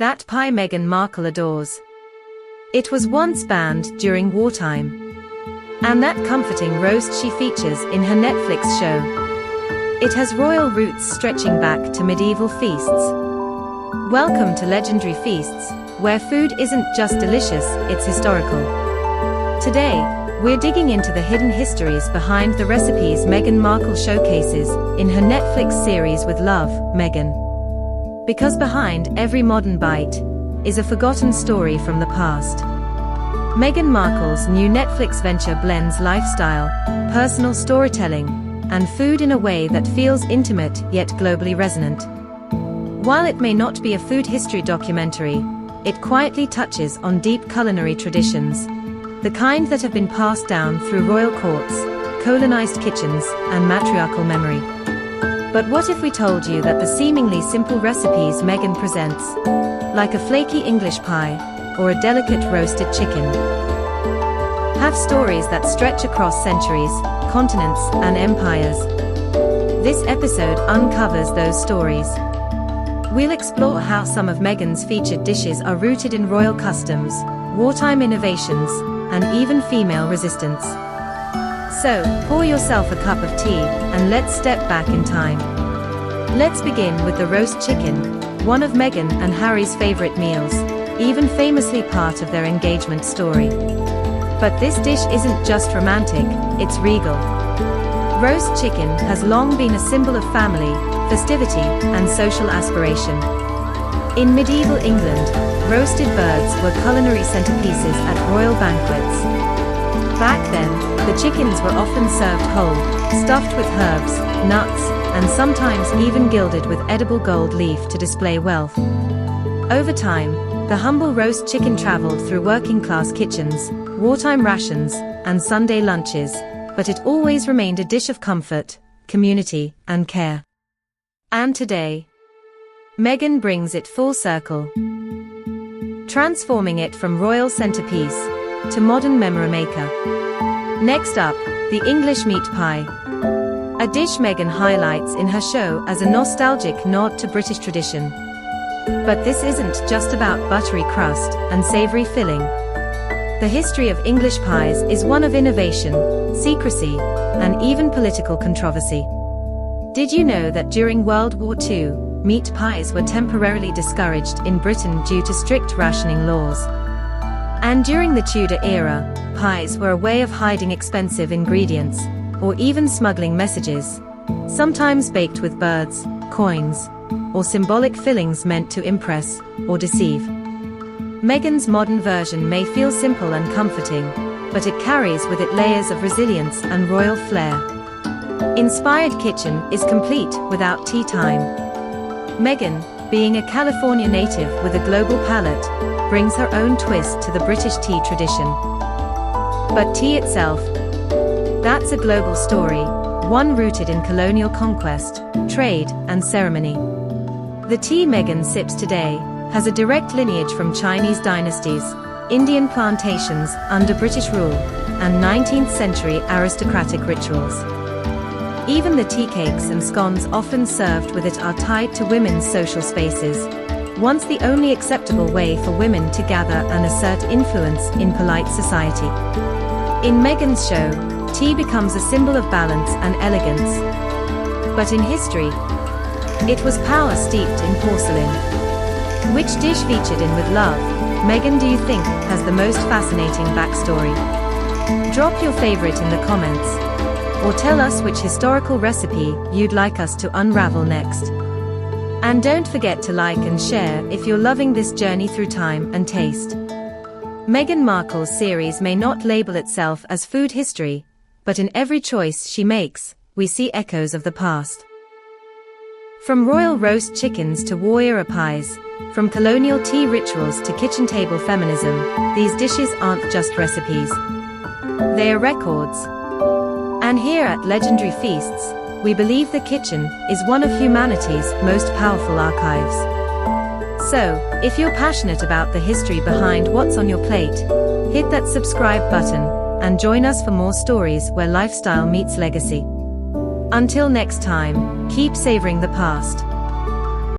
that pie Meghan Markle adores. It was once banned during wartime. And that comforting roast she features in her Netflix show. It has royal roots stretching back to medieval feasts. Welcome to Legendary Feasts, where food isn't just delicious, it's historical. Today, we're digging into the hidden histories behind the recipes Meghan Markle showcases in her Netflix series With Love, Meghan. Because behind every modern bite is a forgotten story from the past. Meghan Markle's new Netflix venture blends lifestyle, personal storytelling, and food in a way that feels intimate yet globally resonant. While it may not be a food history documentary, it quietly touches on deep culinary traditions, the kind that have been passed down through royal courts, colonized kitchens, and matriarchal memory. But what if we told you that the seemingly simple recipes Meghan presents, like a flaky English pie or a delicate roasted chicken, have stories that stretch across centuries, continents, and empires? This episode uncovers those stories. We'll explore how some of Meghan's featured dishes are rooted in royal customs, wartime innovations, and even female resistance. So, pour yourself a cup of tea, and let's step back in time. Let's begin with the roast chicken, one of Meghan and Harry's favorite meals, even famously part of their engagement story. But this dish isn't just romantic, it's regal. Roast chicken has long been a symbol of family, festivity, and social aspiration. In medieval England, roasted birds were culinary centerpieces at royal banquets. Back then, the chickens were often served whole, stuffed with herbs, nuts, and sometimes even gilded with edible gold leaf to display wealth. Over time, the humble roast chicken traveled through working-class kitchens, wartime rations, and Sunday lunches, but it always remained a dish of comfort, community, and care. And today, Meghan brings it full circle, transforming it from royal centerpiece to modern memory maker. Next up, the English meat pie. A dish Meghan highlights in her show as a nostalgic nod to British tradition. But this isn't just about buttery crust and savory filling. The history of English pies is one of innovation, secrecy, and even political controversy. Did you know that during World War II, meat pies were temporarily discouraged in Britain due to strict rationing laws? And during the Tudor era, pies were a way of hiding expensive ingredients, or even smuggling messages, sometimes baked with birds, coins, or symbolic fillings meant to impress or deceive. Meghan's modern version may feel simple and comforting, but it carries with it layers of resilience and royal flair. Inspired Kitchen is complete without tea time. Meghan, being a California native with a global palate, brings her own twist to the British tea tradition. But tea itself, that's a global story, one rooted in colonial conquest, trade, and ceremony. The tea Meghan sips today has a direct lineage from Chinese dynasties, Indian plantations under British rule, and 19th century aristocratic rituals. Even the tea cakes and scones often served with it are tied to women's social spaces, once the only acceptable way for women to gather and assert influence in polite society. In Meghan's show, tea becomes a symbol of balance and elegance. But in history, it was power steeped in porcelain. Which dish featured in With Love, Meghan, do you think has the most fascinating backstory? Drop your favorite in the comments, or tell us which historical recipe you'd like us to unravel next. And don't forget to like and share if you're loving this journey through time and taste. Meghan Markle's series may not label itself as food history, but in every choice she makes, we see echoes of the past. From royal roast chickens to war era pies, from colonial tea rituals to kitchen table feminism, these dishes aren't just recipes. They are records. And here at Legendary Feasts, we believe the kitchen is one of humanity's most powerful archives. So, if you're passionate about the history behind what's on your plate, hit that subscribe button and join us for more stories where lifestyle meets legacy. Until next time, keep savoring the past.